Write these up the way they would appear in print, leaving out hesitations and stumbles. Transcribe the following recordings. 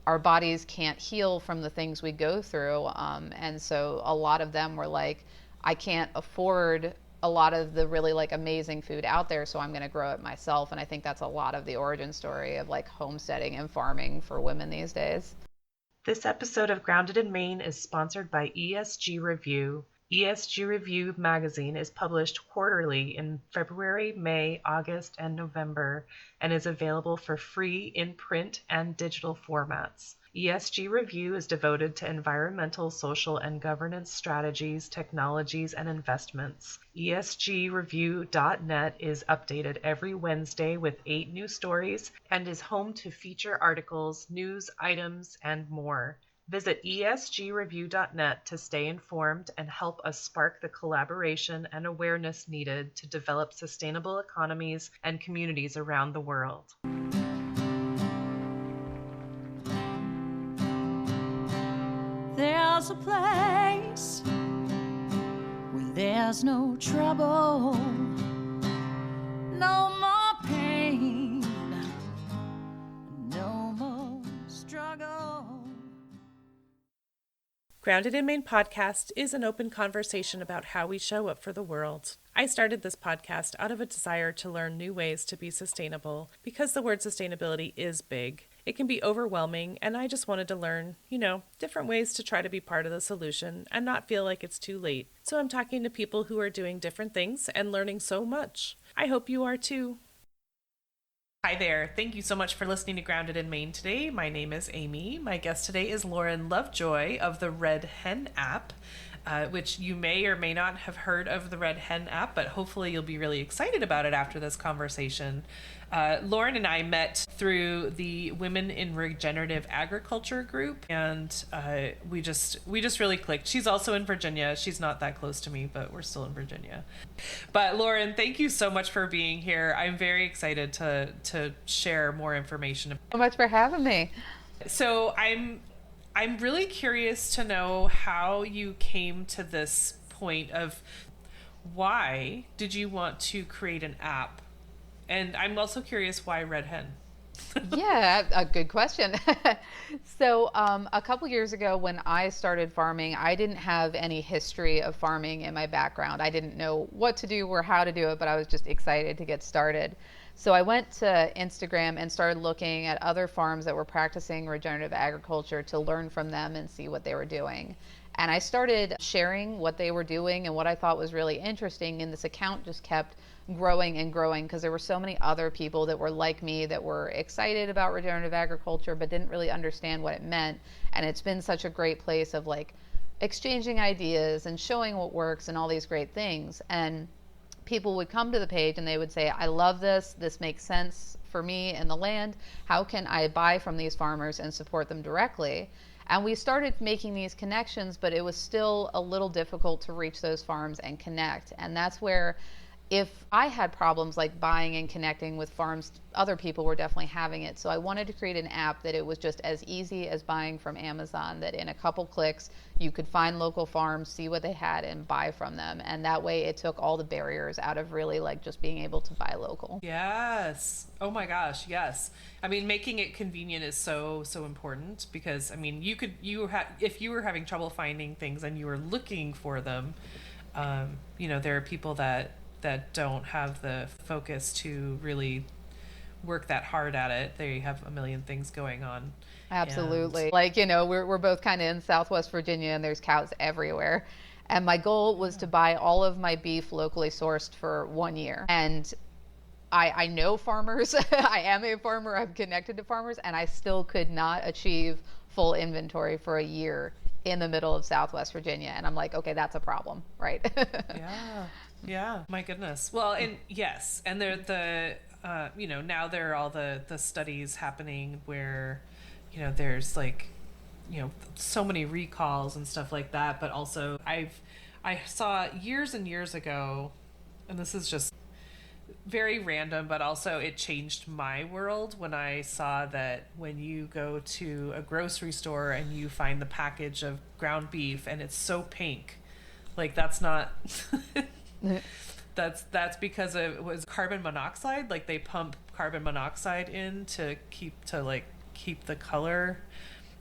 our bodies can't heal from the things we go through. And so a lot of them were like, I can't afford a lot of the really like amazing food out there, so I'm going to grow it myself. And I think that's a lot of the origin story of like homesteading and farming for women these days. This episode of Grounded in Maine is sponsored by ESG Review. ESG Review magazine is published quarterly in February, May, August, and November, and is available for free in print and digital formats. ESG Review is devoted to environmental, social, and governance strategies, technologies, and investments. ESGreview.net is updated every Wednesday with 8 new stories and is home to feature articles, news items, and more. Visit esgreview.net to stay informed and help us spark the collaboration and awareness needed to develop sustainable economies and communities around the world. There's a place where there's no trouble, no more pain, no more struggle. Grounded in Maine podcast is an open conversation about how we show up for the world. I started this podcast out of a desire to learn new ways to be sustainable because the word sustainability is big. It can be overwhelming, and I just wanted to learn, different ways to try to be part of the solution and not feel like it's too late. So I'm talking to people who are doing different things and learning so much. I hope you are too. Hi there. Thank you so much for listening to Grounded in Maine today. My name is Amy. My guest today is Lauren Lovejoy of the Red Hen app, which you may or may not have heard of the Red Hen app, but hopefully you'll be really excited about it after this conversation. Lauren and I met through the Women in Regenerative Agriculture group, and we just really clicked. She's also in Virginia. She's not that close to me, but we're still in Virginia. But Lauren, thank you so much for being here. I'm very excited to share more information. Thank you so much for having me. So I'm really curious to know how you came to this point of why did you want to create an app? And I'm also curious why Red Hen? Yeah, a good question. So a couple years ago when I started farming, I didn't have any history of farming in my background. I didn't know what to do or how to do it, but I was just excited to get started. So I went to Instagram and started looking at other farms that were practicing regenerative agriculture to learn from them and see what they were doing. And I started sharing what they were doing and what I thought was really interesting. And this account just kept growing and growing because there were so many other people that were like me that were excited about regenerative agriculture but didn't really understand what it meant. And it's been such a great place of like exchanging ideas and showing what works and all these great things. And people would come to the page and they would say, I love this. This makes sense for me and the land. How can I buy from these farmers and support them directly? And we started making these connections, but it was still a little difficult to reach those farms and connect. And that's where if I had problems like buying and connecting with farms, other people were definitely having it. So I wanted to create an app that it was just as easy as buying from Amazon, that in a couple clicks you could find local farms, see what they had, and buy from them. And that way it took all the barriers out of really like just being able to buy local. Yes. Oh my gosh, yes. I mean, making it convenient is so important because I mean, if you were having trouble finding things and you were looking for them, there are people that don't have the focus to really work that hard at it. They have a million things going on. Absolutely. We're both kind of in Southwest Virginia and there's cows everywhere. And my goal was to buy all of my beef locally sourced for 1 year. And I know farmers. I am a farmer. I'm connected to farmers. And I still could not achieve full inventory for a year in the middle of Southwest Virginia. And I'm like, okay, that's a problem, right? Yeah, my goodness. Well, and yes, and now there are all the studies happening where, there's like, so many recalls and stuff like that. But also I saw years and years ago, and this is just very random, but also it changed my world when I saw that when you go to a grocery store and you find the package of ground beef and it's so pink, like that's not... That's because it was carbon monoxide. Like they pump carbon monoxide in to keep the color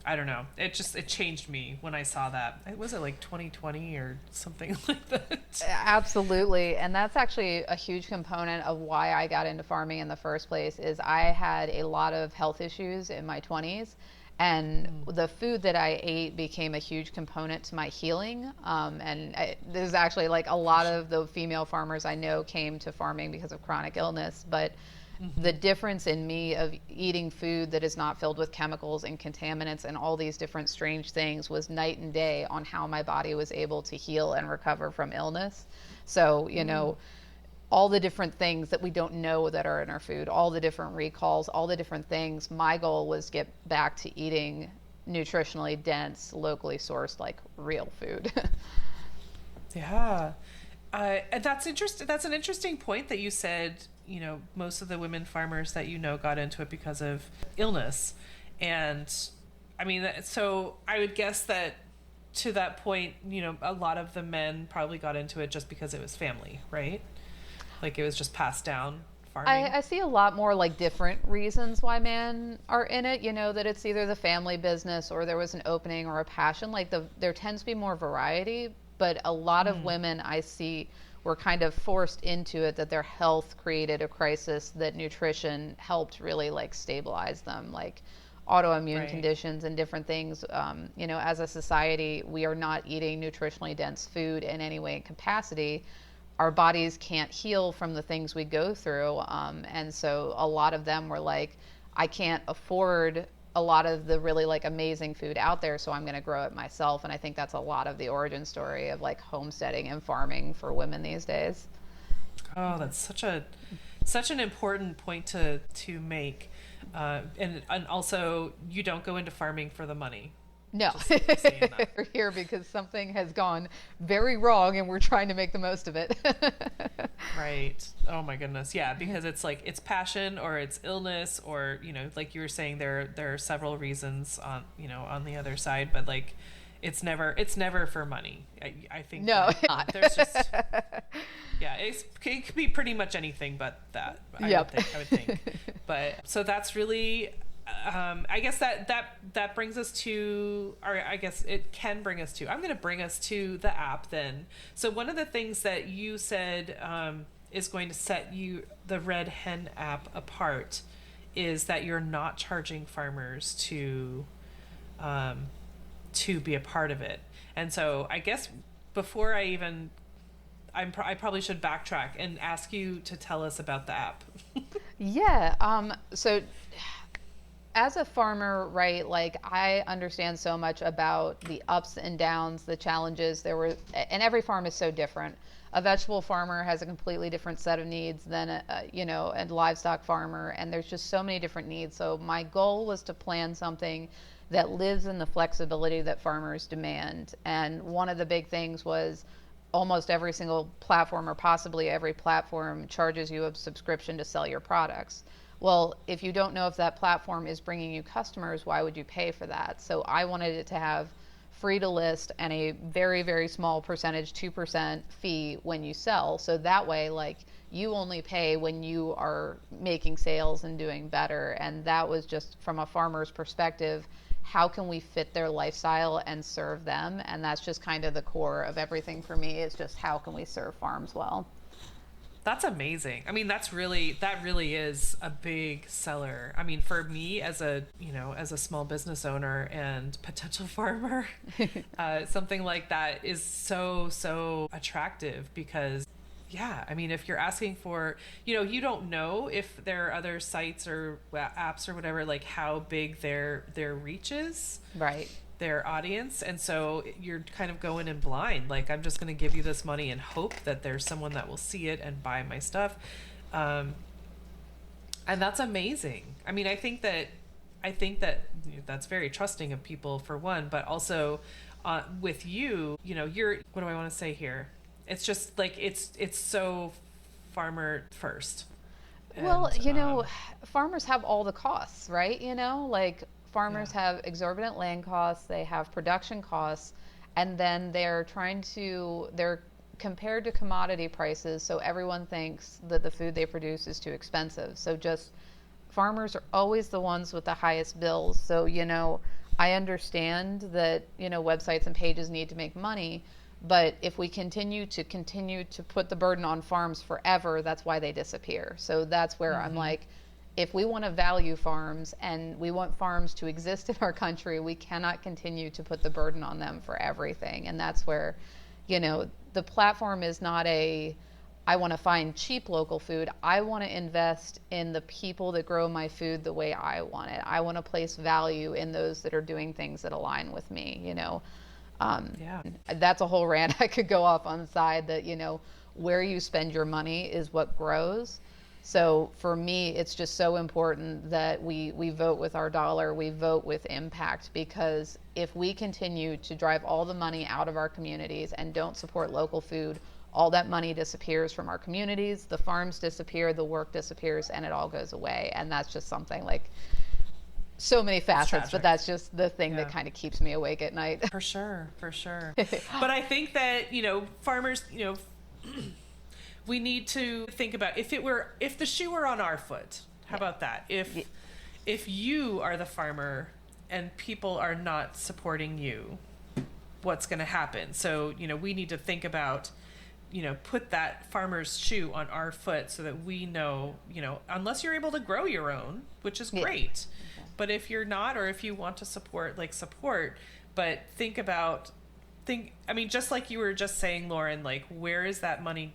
I don't know. It changed me when I saw that. Was it like 2020 or something like that? Absolutely. And that's actually a huge component of why I got into farming in the first place is I had a lot of health issues in my 20s. And the food that I ate became a huge component to my healing. There's actually like a lot of the female farmers I know came to farming because of chronic illness. But the difference in me of eating food that is not filled with chemicals and contaminants and all these different strange things was night and day on how my body was able to heal and recover from illness. So, you know, all the different things that we don't know that are in our food, all the different recalls, all the different things. My goal was get back to eating nutritionally dense, locally sourced, like real food. Yeah. And that's interesting. That's an interesting point that you said, you know, most of the women farmers that you know got into it because of illness. And I mean, so I would guess that to that point, you know, a lot of the men probably got into it just because it was family, right? Like it was just passed down farming. I see a lot more like different reasons why men are in it, you know, that it's either the family business or there was an opening or a passion. Like there tends to be more variety, but a lot of women I see were kind of forced into it, that their health created a crisis that nutrition helped really like stabilize them, like autoimmune conditions and different things. You know, as a society, we are not eating nutritionally dense food in any way and capacity. Our bodies can't heal from the things we go through. And so a lot of them were like, I can't afford a lot of the really like amazing food out there, so I'm going to grow it myself. And I think that's a lot of the origin story of like homesteading and farming for women these days. Oh, that's such an important point to make. And also, you don't go into farming for the money. No, we're here because something has gone very wrong and we're trying to make the most of it. Right. Oh my goodness. Yeah, because it's like it's passion or it's illness or, you know, like you were saying, there are several reasons on, you know, on the other side, but like it's never for money. I think no, there's just yeah, it could be pretty much anything but that. I would think. But so that's really I guess that brings us to, or I guess it can bring us to, I'm going to bring us to the app then. So one of the things that you said is going to set the Red Hen app apart is that you're not charging farmers to be a part of it. And so I guess before I probably should backtrack and ask you to tell us about the app. Yeah. So as a farmer, right, like I understand so much about the ups and downs, the challenges and every farm is so different. A vegetable farmer has a completely different set of needs than a livestock farmer, and there's just so many different needs. So my goal was to plan something that lives in the flexibility that farmers demand. And one of the big things was almost every single platform, or possibly every platform, charges you a subscription to sell your products. Well, if you don't know if that platform is bringing you customers, why would you pay for that? So I wanted it to have free to list and a very, very small percentage, 2% fee when you sell. So that way, like, you only pay when you are making sales and doing better. And that was just from a farmer's perspective, how can we fit their lifestyle and serve them? And that's just kind of the core of everything for me, is just how can we serve farms well? That's amazing. I mean, that really is a big seller. I mean, for me as a small business owner and potential farmer, something like that is so attractive because, yeah, I mean, if you're asking for, you don't know if there are other sites or apps or whatever, like how big their reach is. Right. Their audience, and so you're kind of going in blind, like I'm just going to give you this money and hope that there's someone that will see it and buy my stuff, and that's amazing. I mean, I think that that's very trusting of people, for one, but also with you're, what do I want to say here, it's just like it's so farmer first. Well, farmers have all the costs, right? Like farmers have exorbitant land costs, they have production costs, and then they're compared to commodity prices, so everyone thinks that the food they produce is too expensive. So just farmers are always the ones with the highest bills. So, I understand that, websites and pages need to make money, but if we continue to put the burden on farms forever, that's why they disappear. So that's where I'm like, if we want to value farms and we want farms to exist in our country, we cannot continue to put the burden on them for everything. And that's where, the platform is not I want to find cheap local food. I want to invest in the people that grow my food the way I want it. I want to place value in those that are doing things that align with me, That's a whole rant I could go off on the side that, where you spend your money is what grows. So for me, it's just so important that we vote with our dollar, we vote with impact, because if we continue to drive all the money out of our communities and don't support local food, all that money disappears from our communities, the farms disappear, the work disappears, and it all goes away. And that's just something like so many facets, but that's just the thing that kind of keeps me awake at night. For sure. But I think that, farmers, we need to think about if the shoe were on our foot, how about that? If you are the farmer and people are not supporting you, what's going to happen? So, we need to think about, put that farmer's shoe on our foot so that we know, unless you're able to grow your own, which is great. Yeah. But if you're not, or if you want to support, but just like you were just saying, Lauren, where does that money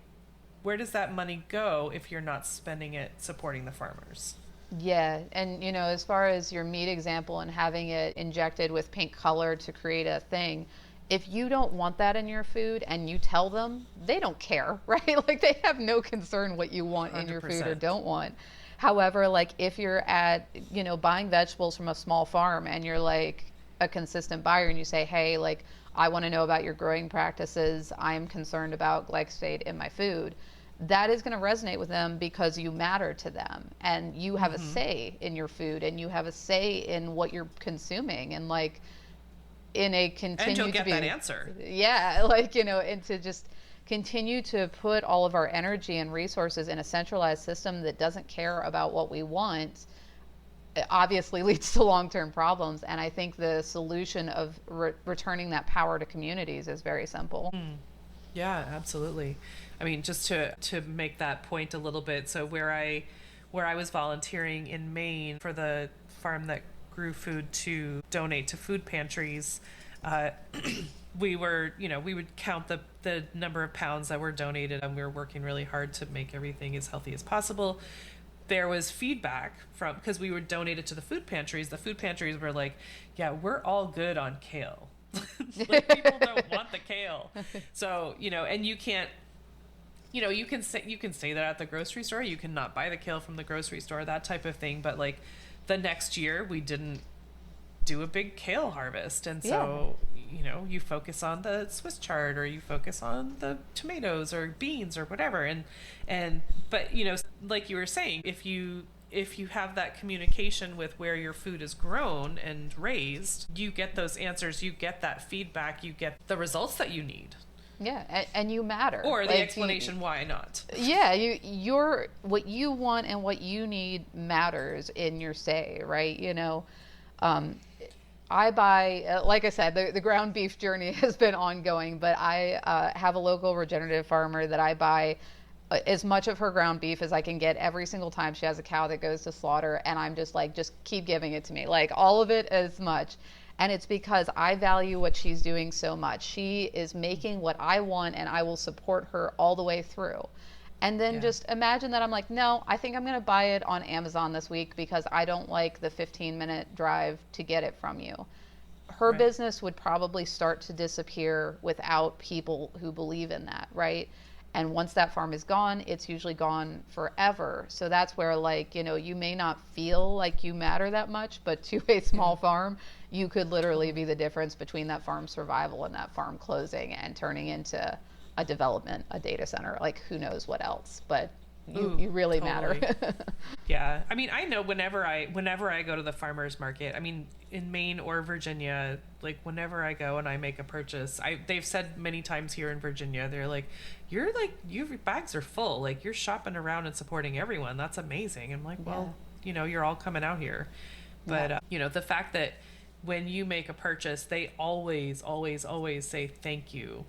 go if you're not spending it supporting the farmers? Yeah. And, as far as your meat example and having it injected with pink color to create a thing, if you don't want that in your food and you tell them, they don't care, right? They have no concern what you want 100%. In your food or don't want. However, if you're at, buying vegetables from a small farm and you're a consistent buyer and you say, hey, I want to know about your growing practices. I'm concerned about glyphosate in my food. That is going to resonate with them because you matter to them and you have a say in your food and you have a say in what you're consuming and in a continue and you'll to get be that answer. Yeah, and to just continue to put all of our energy and resources in a centralized system that doesn't care about what we want, it obviously leads to long-term problems. And I think the solution of returning that power to communities is very simple. Yeah, absolutely. I mean, just to make that point a little bit, so where I was volunteering in Maine for the farm that grew food to donate to food pantries, we would count the number of pounds that were donated, and we were working really hard to make everything as healthy as possible. There was feedback because we would donate it to the food pantries. The food pantries were like, yeah, we're all good on kale. People don't want the kale. So, and you can't, you can say that at the grocery store. You cannot buy the kale from the grocery store, that type of thing. But the next year we didn't do a big kale harvest. And so, you focus on the Swiss chard or you focus on the tomatoes or beans or whatever. But, like you were saying, if you have that communication with where your food is grown and raised, you get those answers, you get that feedback, you get the results that you need. Yeah, and you matter. Or the explanation why not. Yeah, you're what you want and what you need matters in your say, right? I buy, like I said, the ground beef journey has been ongoing, but I have a local regenerative farmer that I buy as much of her ground beef as I can get every single time she has a cow that goes to slaughter, and I'm just just keep giving it to me, all of it as much. And it's because I value what she's doing so much. She is making what I want, and I will support her all the way through. And then just imagine that I'm like, no, I think I'm going to buy it on Amazon this week because I don't like the 15-minute drive to get it from you. Her business would probably start to disappear without people who believe in that, right? And once that farm is gone, it's usually gone forever. So that's where you may not feel like you matter that much, but to a small farm, you could literally be the difference between that farm's survival and that farm closing and turning into a development, a data center, who knows what else, but you really totally matter. Yeah. I mean, I know whenever I go to the farmer's market, I mean, in Maine or Virginia, whenever I go and I make a purchase, they've said many times here in Virginia, they're like, your bags are full. You're shopping around and supporting everyone. That's amazing. I'm like, well, you're all coming out here. But, the fact that when you make a purchase, they always, always, always say thank you.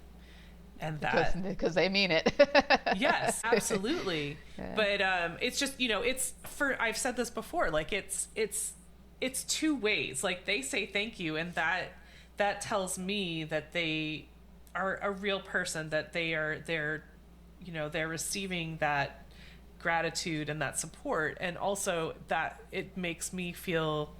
And because they mean it. Yes, absolutely. Yeah. But it's just, I've said this before, like it's two ways. Like they say thank you, and that tells me that they are a real person, that they're receiving that gratitude and that support, and also that it makes me feel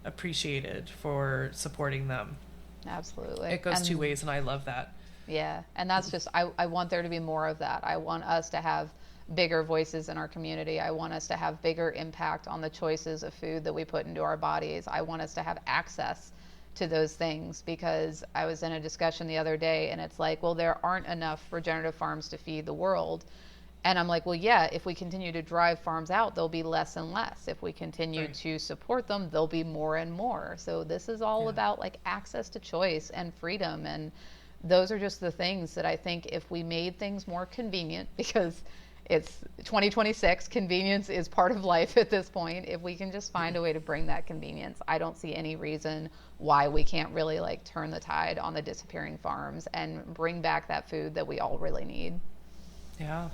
appreciated for supporting them. Absolutely. It goes two ways, and I love that. Yeah, and that's just, I want there to be more of that. I want us to have bigger voices in our community. I want us to have bigger impact on the choices of food that we put into our bodies. I want us to have access to those things, because I was in a discussion the other day, and it's like, well, there aren't enough regenerative farms to feed the world. And I'm like, well, yeah, if we continue to drive farms out, there'll be less and less. If we continue to support them, there'll be more and more. So this is all about like access to choice and freedom, and those are just the things that I think if we made things more convenient, because it's 2026, convenience is part of life at this point. If we can just find a way to bring that convenience, I don't see any reason why we can't really like turn the tide on the disappearing farms and bring back that food that we all really need. Yeah.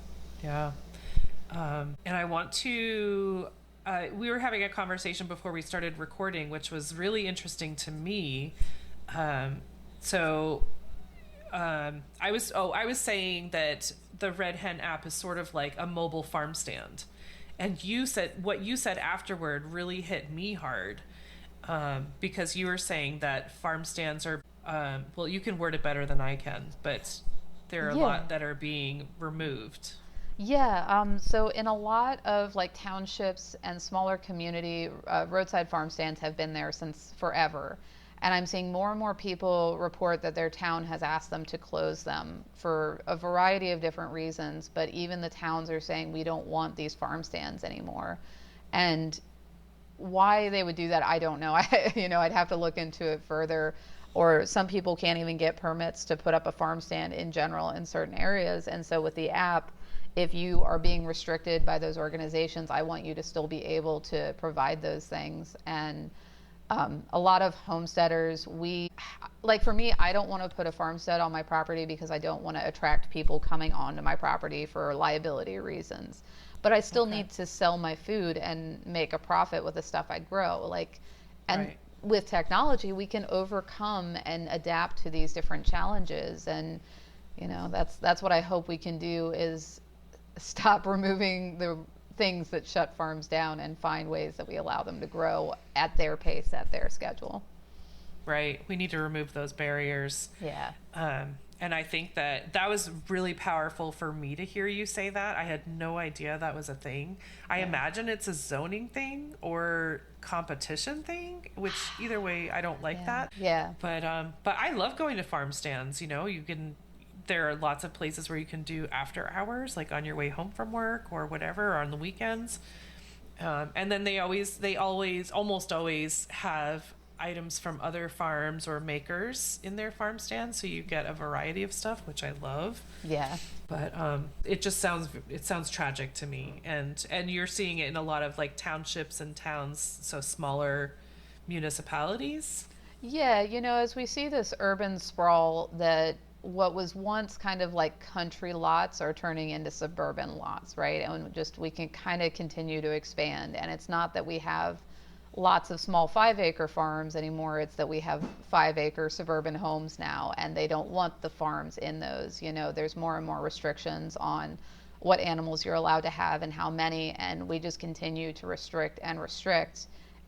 And I want to, we were having a conversation before we started recording, which was really interesting to me. I was saying that the Red Hen app is sort of like a mobile farm stand. And what you said afterward really hit me hard, because you were saying that farm stands are, well, you can word it better than I can, but there are a lot that are being removed. Yeah, so in a lot of like townships and smaller community, roadside farm stands have been there since forever. And I'm seeing more and more people report that their town has asked them to close them for a variety of different reasons. But even the towns are saying, we don't want these farm stands anymore. And why they would do that, I don't know. I'd have to look into it further. Or some people can't even get permits to put up a farm stand in general in certain areas. And so with the app, if you are being restricted by those organizations, I want you to still be able to provide those things. And a lot of homesteaders, for me, I don't want to put a farmstead on my property because I don't want to attract people coming onto my property for liability reasons. But I still need to sell my food and make a profit with the stuff I grow. With technology, we can overcome and adapt to these different challenges. And, that's what I hope we can do, is stop removing the things that shut farms down and find ways that we allow them to grow at their pace, at their schedule. Right. We need to remove those barriers. Yeah. And I think that was really powerful for me to hear you say that. I had no idea that was a thing. I imagine it's a zoning thing or competition thing, which either way, I don't like that. Yeah. But I love going to farm stands. There are lots of places where you can do after hours, like on your way home from work or whatever, or on the weekends. And then they almost always have items from other farms or makers in their farm stands, so you get a variety of stuff, which I love. Yeah. But it sounds tragic to me, and you're seeing it in a lot of like townships and towns, so smaller municipalities. Yeah, as we see this urban sprawl, that what was once kind of like country lots are turning into suburban lots, right? And we can kind of continue to expand. And it's not that we have lots of small 5-acre farms anymore. It's that we have 5-acre suburban homes now, and they don't want the farms in those. There's more and more restrictions on what animals you're allowed to have and how many, and we just continue to restrict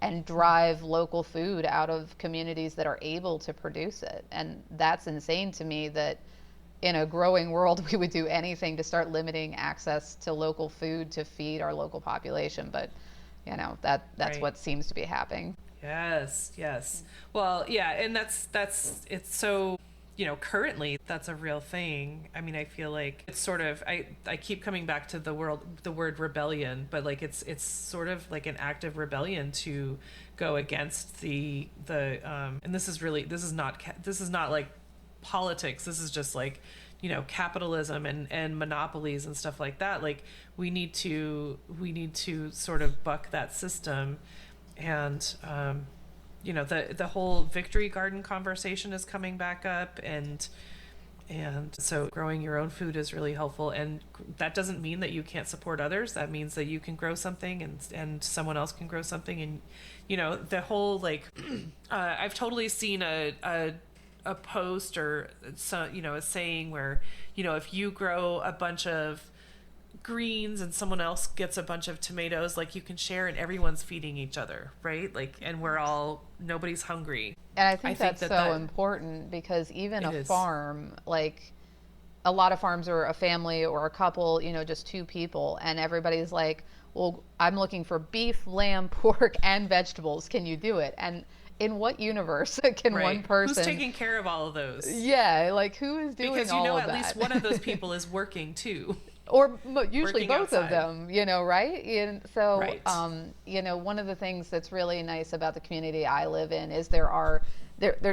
and drive local food out of communities that are able to produce it. And that's insane to me, that in a growing world we would do anything to start limiting access to local food to feed our local population. But that's what seems to be happening. Yes. Well, yeah, and it's so, currently that's a real thing. I mean, I feel like it's sort of, I keep coming back to the word rebellion, but like it's sort of like an active rebellion to go against the and this is not like politics. This is just like, capitalism and monopolies and stuff like that. Like we need to sort of buck that system and the whole victory garden conversation is coming back up, and so growing your own food is really helpful. And that doesn't mean that you can't support others. That means that you can grow something, and someone else can grow something. And the whole I've totally seen a post or a saying where if you grow a bunch of greens and someone else gets a bunch of tomatoes, like, you can share and everyone's feeding each other, right? Like, and nobody's hungry. And I think that's so important, because even a farm, like, a lot of farms are a family or a couple, just two people, and everybody's like, well, I'm looking for beef, lamb, pork, and vegetables. Can you do it? And in what universe can one person... Who's taking care of all of those? Yeah, like, who is doing because all of that? Because at least one of those people is working too. Or usually working both outside. of them, right? And so, Right. One of the things that's really nice about the community I live in is there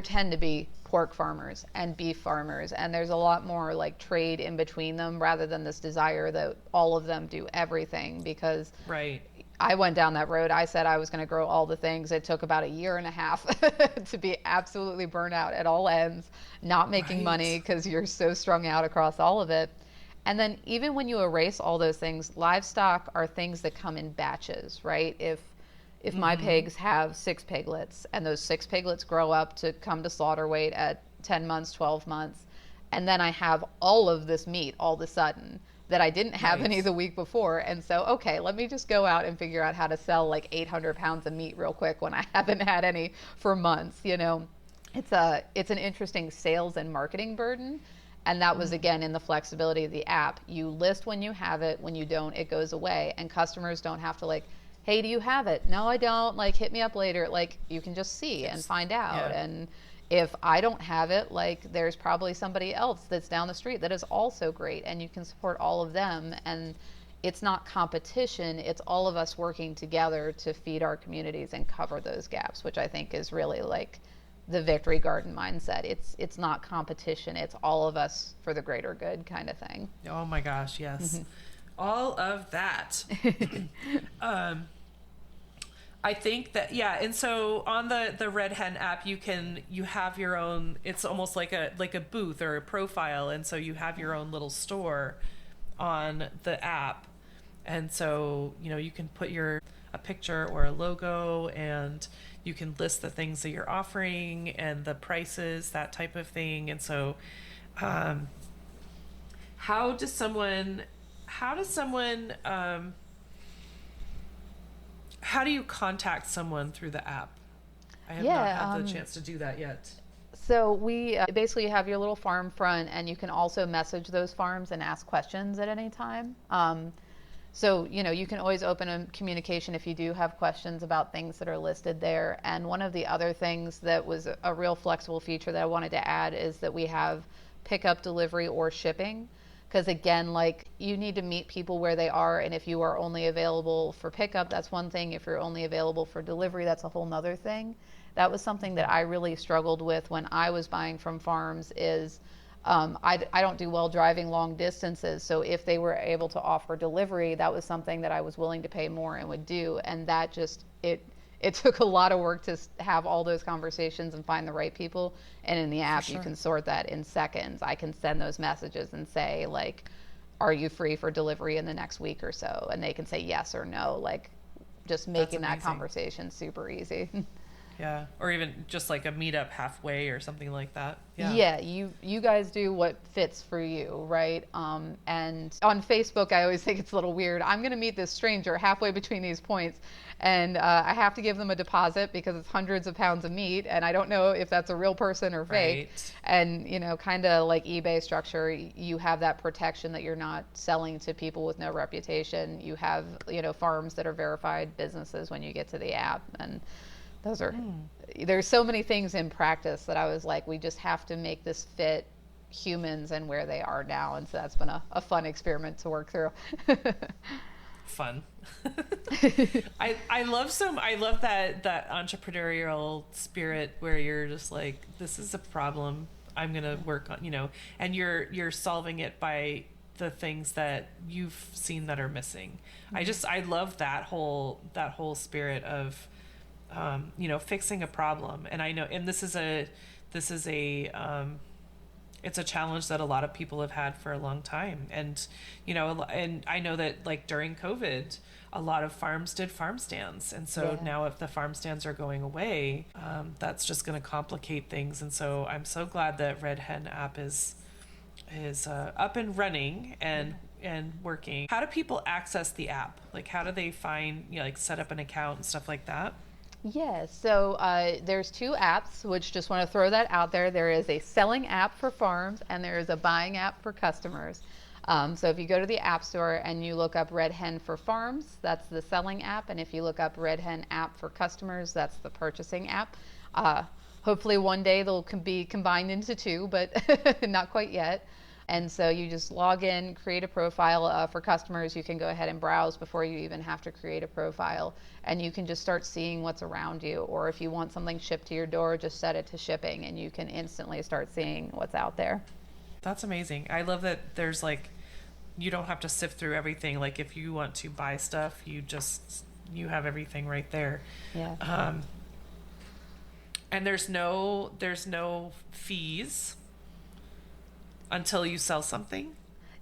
tend to be pork farmers and beef farmers, and there's a lot more like trade in between them, rather than this desire that all of them do everything. Because right. I went down that road. I said I was going to grow all the things. It took about 1.5 years to be absolutely burnt out at all ends, not making money because you're so strung out across all of it. And then even when you erase all those things, livestock are things that come in batches, right? If my pigs have 6 piglets, and those 6 piglets grow up to come to slaughter weight at 10 months, 12 months, and then I have all of this meat all of a sudden that I didn't have any the week before. And so, okay, let me just go out and figure out how to sell like 800 pounds of meat real quick when I haven't had any for months. It's an interesting sales and marketing burden. And that was, again, in the flexibility of the app. You list when you have it. When you don't, it goes away. And customers don't have to like, hey, do you have it? No, I don't. Like, hit me up later. Like, you can just see and find out. Yeah. And if I don't have it, like, there's probably somebody else that's down the street that is also great. And you can support all of them. And it's not competition. It's all of us working together to feed our communities and cover those gaps, which I think is really like the victory garden mindset. It's not competition. It's all of us for the greater good kind of thing. Oh my gosh, yes. All of that. I think that, yeah. And so on the Red Hen app, you have your own, it's almost like a booth or a profile. And so you have your own little store on the app. And so, you can put a picture or a logo, and you can list the things that you're offering and the prices, that type of thing. And so, how do you contact someone through the app? I have not had the chance to do that yet. So we basically have your little farm front, and you can also message those farms and ask questions at any time. So, you can always open a communication if you do have questions about things that are listed there. And one of the other things that was a real flexible feature that I wanted to add is that we have pickup, delivery, or shipping. Because again, like, you need to meet people where they are. And if you are only available for pickup, that's one thing. If you're only available for delivery, that's a whole nother thing. That was something that I really struggled with when I was buying from farms is I don't do well driving long distances. So if they were able to offer delivery, that was something that I was willing to pay more and would do. And that just, it took a lot of work to have all those conversations and find the right people. And in the app, you can sort that in seconds. I can send those messages and say, like, are you free for delivery in the next week or so? And they can say yes or no, like, just making that conversation super easy. Yeah, or even just like a meetup halfway or something like that. Yeah, you guys do what fits for you, right? And on Facebook, I always think it's a little weird. I'm going to meet this stranger halfway between these points, and I have to give them a deposit because it's hundreds of pounds of meat, and I don't know if that's a real person or fake. Right. And, kind of like eBay structure, you have that protection that you're not selling to people with no reputation. You have, farms that are verified businesses when you get to the app, and those are, there's so many things in practice that I was like, we just have to make this fit humans and where they are now. And so that's been a fun experiment to work through. Fun. I love that entrepreneurial spirit where you're just like, this is a problem I'm going to work on, and you're solving it by the things that you've seen that are missing. I love that whole spirit of fixing a problem. And I know, and this is a it's a challenge that a lot of people have had for a long time. And, and I know that like during COVID, a lot of farms did farm stands. And so now if the farm stands are going away, that's just going to complicate things. And so I'm so glad that Red Hen app is up and running and working. How do people access the app? Like, how do they find, set up an account and stuff like that? Yeah, so there's two apps, which just want to throw that out there. There is a selling app for farms and there is a buying app for customers. So if you go to the App Store and you look up Red Hen for farms, that's the selling app. And if you look up Red Hen app for customers, that's the purchasing app. Hopefully one day they'll be combined into two, but not quite yet. And so you just log in, create a profile. For customers, you can go ahead and browse before you even have to create a profile. And you can just start seeing what's around you. Or if you want something shipped to your door, just set it to shipping and you can instantly start seeing what's out there. That's amazing. I love that there's you don't have to sift through everything. Like if you want to buy stuff, you have everything right there. Yeah. And there's no fees until you sell something?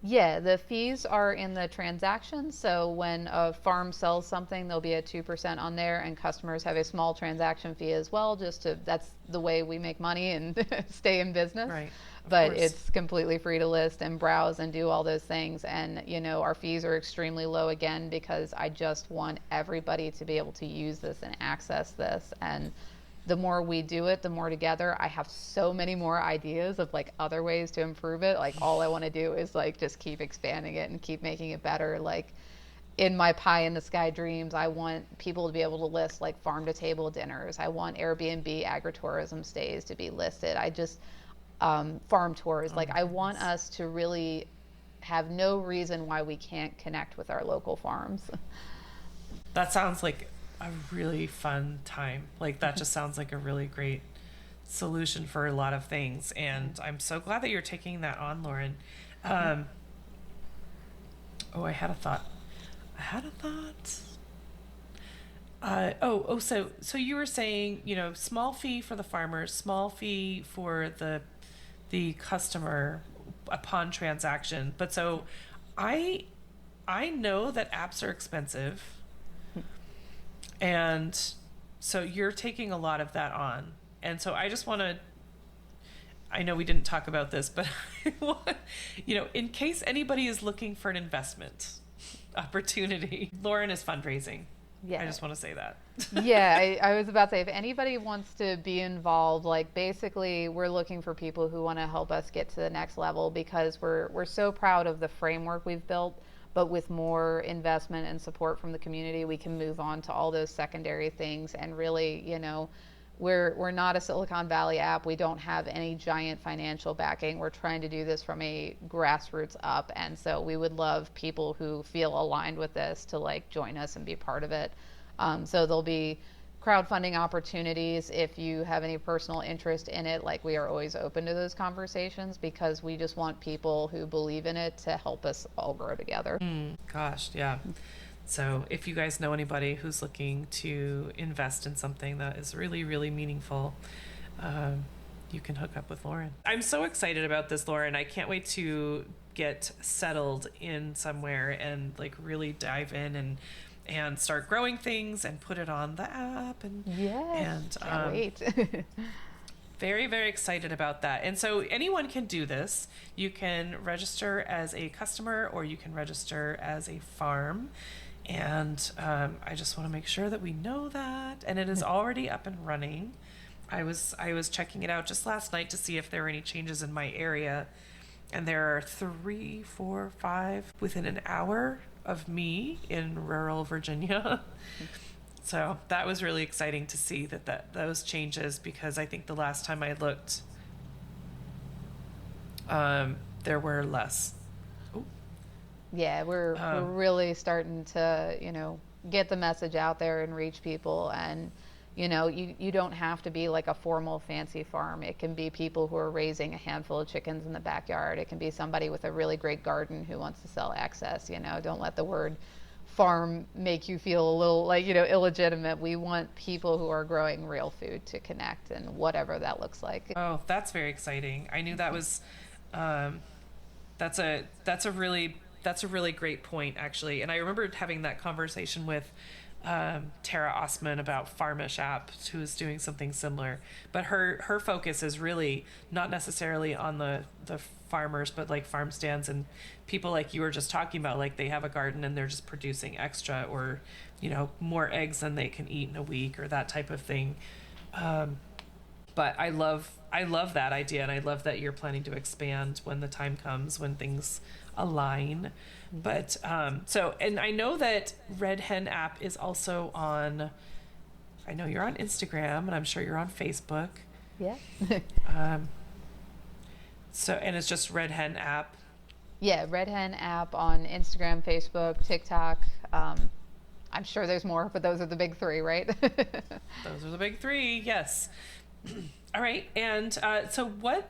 Yeah, the fees are in the transaction. So when a farm sells something, there'll be a 2% on there, and customers have a small transaction fee as well. That's the way we make money and stay in business. Right. But it's completely free to list and browse and do all those things. And our fees are extremely low again because I just want everybody to be able to use this and access this. And the more we do it, the more together. I have so many more ideas of other ways to improve it. All I want to do is just keep expanding it and keep making it better. In my pie in the sky dreams, I want people to be able to list farm to table dinners. I want Airbnb agritourism stays to be listed. I just farm tours. I want us to really have no reason why we can't connect with our local farms. That sounds like a really fun time. That just sounds like a really great solution for a lot of things. And I'm so glad that you're taking that on, Lauren. I had a thought. So you were saying, small fee for the farmers, small fee for the customer upon transaction. But so I know that apps are expensive. And so you're taking a lot of that on. And so I just want to, I know we didn't talk about this, but in case anybody is looking for an investment opportunity, Lauren is fundraising. Yeah. I just want to say that. Yeah, I was about to say, if anybody wants to be involved, basically we're looking for people who want to help us get to the next level because we're so proud of the framework we've built. But with more investment and support from the community, we can move on to all those secondary things. And really, we're not a Silicon Valley app. We don't have any giant financial backing. We're trying to do this from a grassroots up. And so we would love people who feel aligned with this to join us and be part of it. So there'll be crowdfunding opportunities if you have any personal interest in it. We are always open to those conversations because we just want people who believe in it to help us all grow together. Gosh, yeah. So if you guys know anybody who's looking to invest in something that is really, really meaningful, you can hook up with Lauren. I'm so excited about this, Lauren. I can't wait to get settled in somewhere and really dive in and start growing things and put it on the app. And can't wait. Very, very excited about that. And so anyone can do this. You can register as a customer or you can register as a farm. And I just want to make sure that we know that. And it is already up and running. I was checking it out just last night to see if there were any changes in my area. And there are 3, 4, 5 within an hour of me in rural Virginia. So that was really exciting to see that those changes, because I think the last time I looked, there were less. Ooh. Yeah, we're really starting to, get the message out there and reach people. And, you don't have to be a formal fancy farm. It can be people who are raising a handful of chickens in the backyard. It can be somebody with a really great garden who wants to sell excess. Don't let the word farm make you feel a little like, illegitimate. We want people who are growing real food to connect, and whatever that looks like. Oh, that's very exciting. I knew that was, that's a really great point, actually. And I remember having that conversation with Tara Osman about Farmish app, who is doing something similar, but her focus is really not necessarily on the farmers, but like farm stands and people like you were just talking about, like they have a garden and they're just producing extra, or more eggs than they can eat in a week, or that type of thing. But I love that idea, and I love that you're planning to expand when the time comes, when things align. But and I know that Red Hen app is also on, I know you're on Instagram, and I'm sure you're on Facebook. Yeah. And it's just Red Hen app. Yeah, Red Hen app on Instagram, Facebook, TikTok. I'm sure there's more, but those are the big three, right? Those are the big three, yes. All right, and so what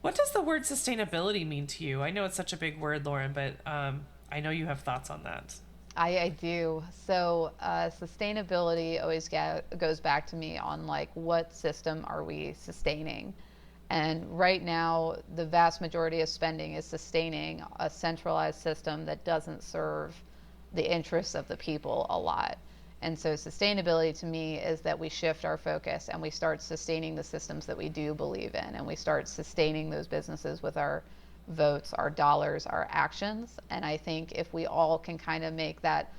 does the word sustainability mean to you? I know it's such a big word, Lauren, but I know you have thoughts on that. I do. So sustainability always goes back to me on like, what system are we sustaining? And right now, the vast majority of spending is sustaining a centralized system that doesn't serve the interests of the people a lot. And so sustainability to me is that we shift our focus and we start sustaining the systems that we do believe in, and we start sustaining those businesses with our votes, our dollars, our actions. And I think if we all can kind of make that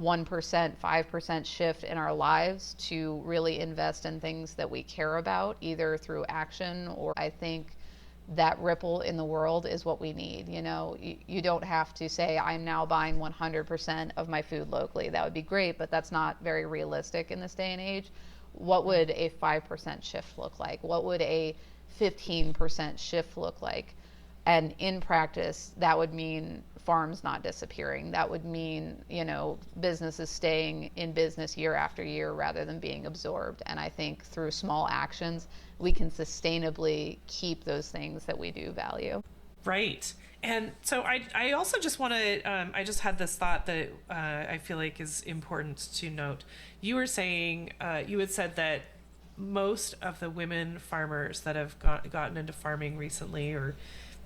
1%, 5% shift in our lives to really invest in things that we care about, either through action, or I think that ripple in the world is what we need. You don't have to say, I'm now buying 100% of my food locally. That would be great, but that's not very realistic in this day and age. What would a 5% shift look like? What would a 15% shift look like? And in practice, that would mean farms not disappearing. That would mean, businesses staying in business year after year rather than being absorbed. And I think through small actions, we can sustainably keep those things that we do value. Right. And so I also just want to, I just had this thought that I feel like is important to note. You were saying, you had said that most of the women farmers that have gotten into farming recently, or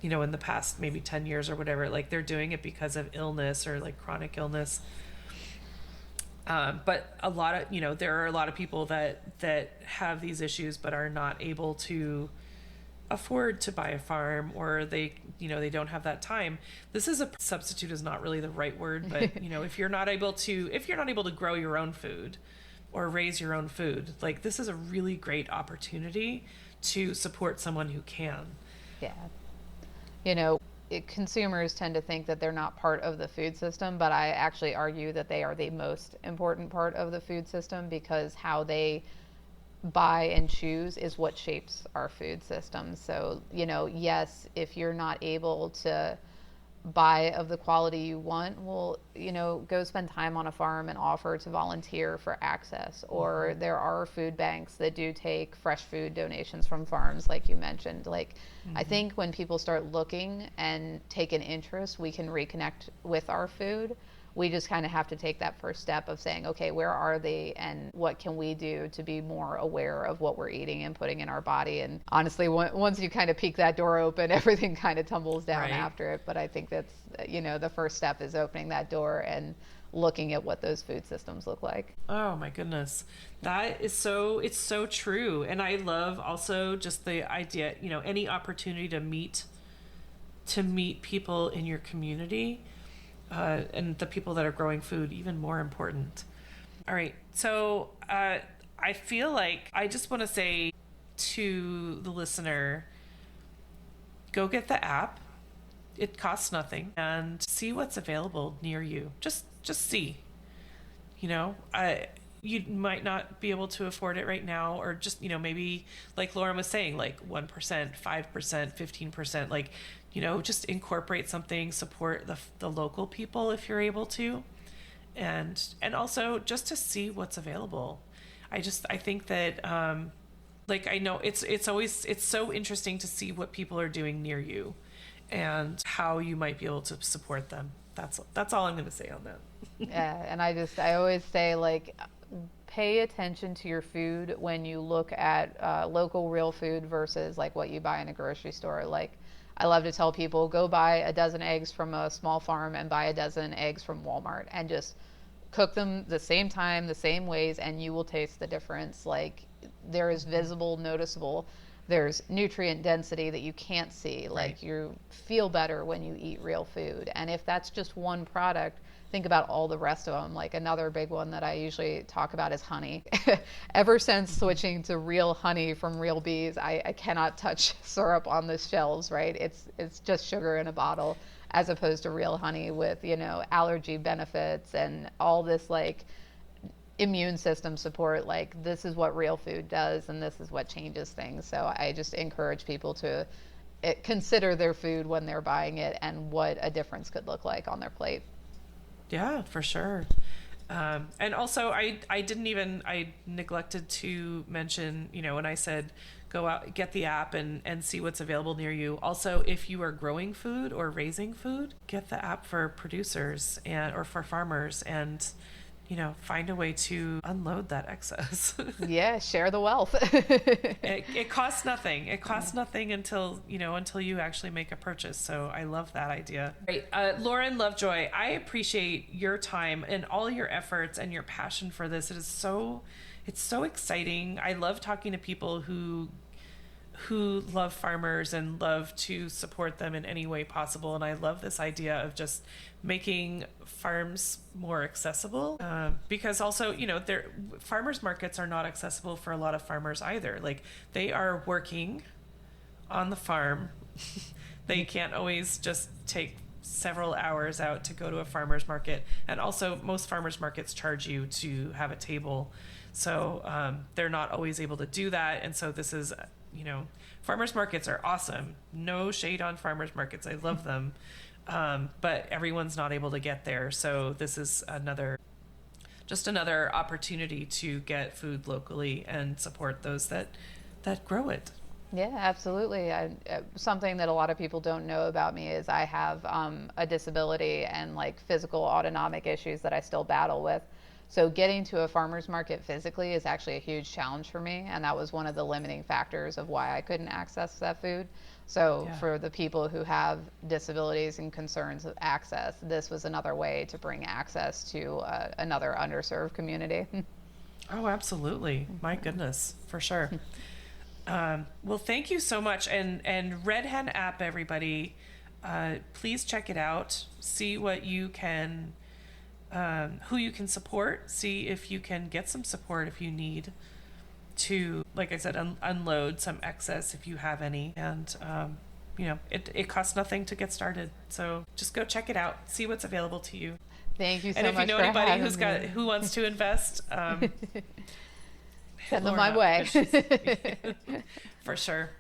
in the past maybe 10 years or whatever, like they're doing it because of illness or like chronic illness. But a lot of, there are a lot of people that have these issues but are not able to afford to buy a farm, or they don't have that time. This is substitute is not really the right word, but if you're not able to grow your own food or raise your own food, like this is a really great opportunity to support someone who can. Yeah. Consumers tend to think that they're not part of the food system, but I actually argue that they are the most important part of the food system, because how they buy and choose is what shapes our food system. So, yes, if you're not able to buy of the quality you want, well, go spend time on a farm and offer to volunteer for access. Or there are food banks that do take fresh food donations from farms, like you mentioned. I think when people start looking and take an interest, we can reconnect with our food. We just kind of have to take that first step of saying, okay, where are they, and what can we do to be more aware of what we're eating and putting in our body? And honestly, once you kind of peek that door open, everything kind of tumbles down after it. But I think that's, the first step is opening that door and looking at what those food systems look like. Oh my goodness. It's so true. And I love also just the idea, any opportunity to meet people in your community. And the people that are growing food, even more important. All right. So I feel like I just want to say to the listener, go get the app. It costs nothing, and see what's available near you. Just see. You might not be able to afford it right now, or just, maybe like Lauren was saying, like 1%, 5%, 15%, like, just incorporate something, support the local people if you're able to, and also just to see what's available. I think that, I know it's so interesting to see what people are doing near you and how you might be able to support them. That's all I'm going to say on that. Yeah, and I always say, like, pay attention to your food when you look at local real food versus like what you buy in a grocery store. Like, I love to tell people, go buy a dozen eggs from a small farm and buy a dozen eggs from Walmart and just cook them the same time, the same ways, and you will taste the difference. Like, there is visible, noticeable. There's nutrient density that you can't see. Like, Right. you feel better when you eat real food. And if that's just one product, think about all the rest of them. Like, another big one that I usually talk about is honey. Ever since switching to real honey from real bees, I cannot touch syrup on the shelves, right? It's just sugar in a bottle, as opposed to real honey with, allergy benefits and all this, like, immune system support. Like, this is what real food does, and this is what changes things. So I just encourage people to consider their food when they're buying it and what a difference could look like on their plate. Yeah, for sure. And also, I neglected to mention, when I said go out, get the app and see what's available near you. Also, if you are growing food or raising food, get the app for producers or for farmers, and find a way to unload that excess. Yeah, share the wealth. It costs nothing. It costs nothing until you actually make a purchase. So I love that idea. Right. Lauren Lovejoy, I appreciate your time and all your efforts and your passion for this. It's so exciting. I love talking to people who love farmers and love to support them in any way possible. And I love this idea of just making farms more accessible, because also, farmers markets are not accessible for a lot of farmers either. Like, they are working on the farm. They can't always just take several hours out to go to a farmer's market. And also, most farmers markets charge you to have a table. So they're not always able to do that. And so this is, farmers markets are awesome. No shade on farmers markets. I love them. But everyone's not able to get there. So this is another opportunity to get food locally and support those that grow it. Yeah, absolutely. Something that a lot of people don't know about me is I have a disability and, like, physical autonomic issues that I still battle with. So getting to a farmer's market physically is actually a huge challenge for me, and that was one of the limiting factors of why I couldn't access that food. So for the people who have disabilities and concerns of access, this was another way to bring access to another underserved community. Oh, absolutely. My goodness, for sure. Well, thank you so much. And Red Hen app, everybody, please check it out. See what you can, who you can support. See if you can get some support if you need to, like I said, unload some excess if you have any. And, it costs nothing to get started. So just go check it out. See what's available to you. Thank you so And much. if you know for anybody who wants to invest, send them my way. For sure.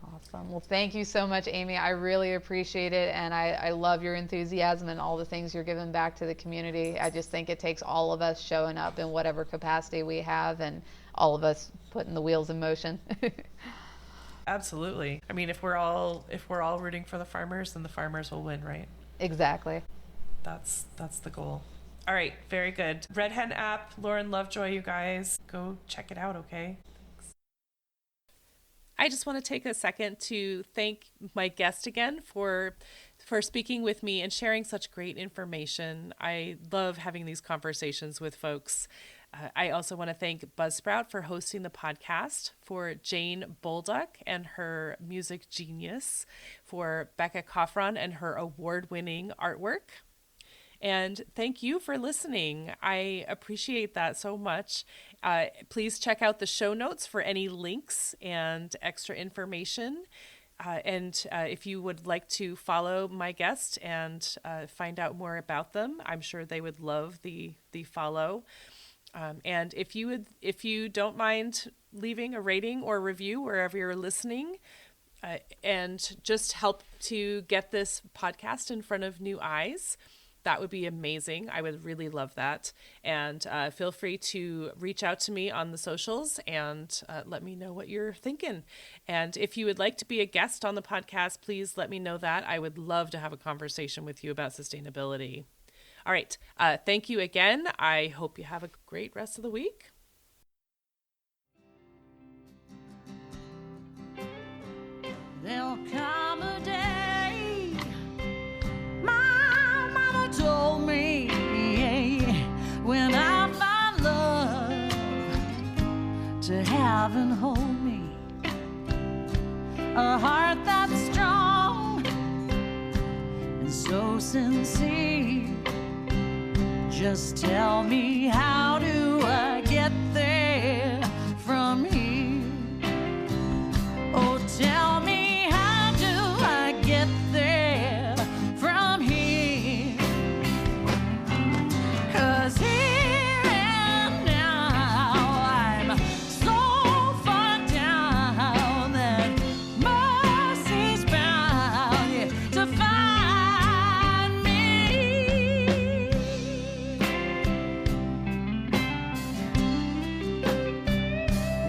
Awesome. Well, thank you so much, Amy. I really appreciate it. And I love your enthusiasm and all the things you're giving back to the community. I just think it takes all of us showing up in whatever capacity we have, and all of us putting the wheels in motion. Absolutely. I mean, if we're all rooting for the farmers, then the farmers will win, right? Exactly. That's the goal. All right, very good. Red Hen app, Lauren Lovejoy, you guys, go check it out, okay? Thanks. I just want to take a second to thank my guest again for speaking with me and sharing such great information. I love having these conversations with folks. I also want to thank Buzzsprout for hosting the podcast, for Jane Bolduck and her music genius, for Becca Coffron and her award-winning artwork. And thank you for listening. I appreciate that so much. Please check out the show notes for any links and extra information. And if you would like to follow my guest and find out more about them, I'm sure they would love the follow. And if you don't mind leaving a rating or review wherever you're listening, and just help to get this podcast in front of new eyes, that would be amazing. I would really love that. And feel free to reach out to me on the socials and let me know what you're thinking. And if you would like to be a guest on the podcast, please let me know that. I would love to have a conversation with you about sustainability. All right. Thank you again. I hope you have a great rest of the week. There'll come a day, my mama told me, when I find love to have and hold me, a heart that's strong and so sincere. Just tell me, how do I get there from here? Oh, tell me, get there from here, 'cause here and now I'm so far down that mercy's bound to find me.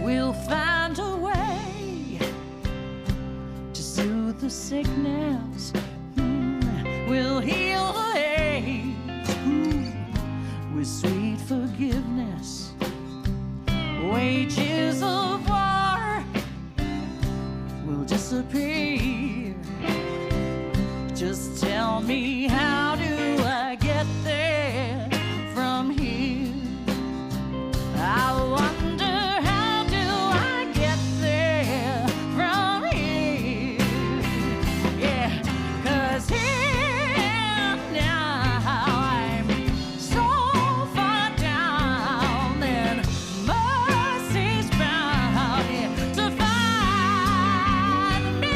We'll find a way to soothe the sickness, we'll heal the hate with sweet forgiveness. Wages of war will disappear. Just tell me, how do I get there from here? I wonder, how do I get there from here? Yeah, 'cause here and now I'm so far down that mercy's bound to find me.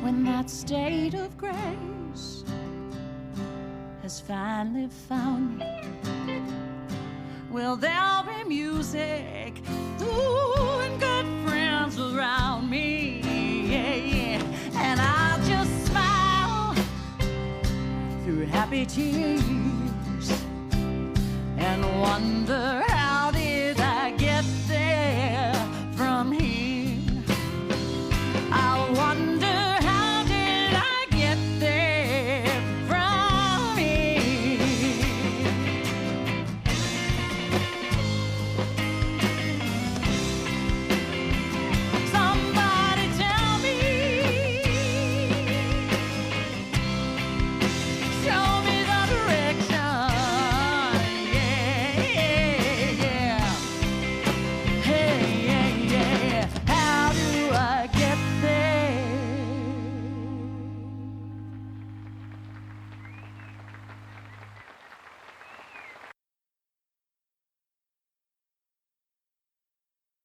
When that state of grace has finally found me, well, there'll be music, ooh, and good friends around me, yeah, yeah. And I'll just smile through happy tears and wonder,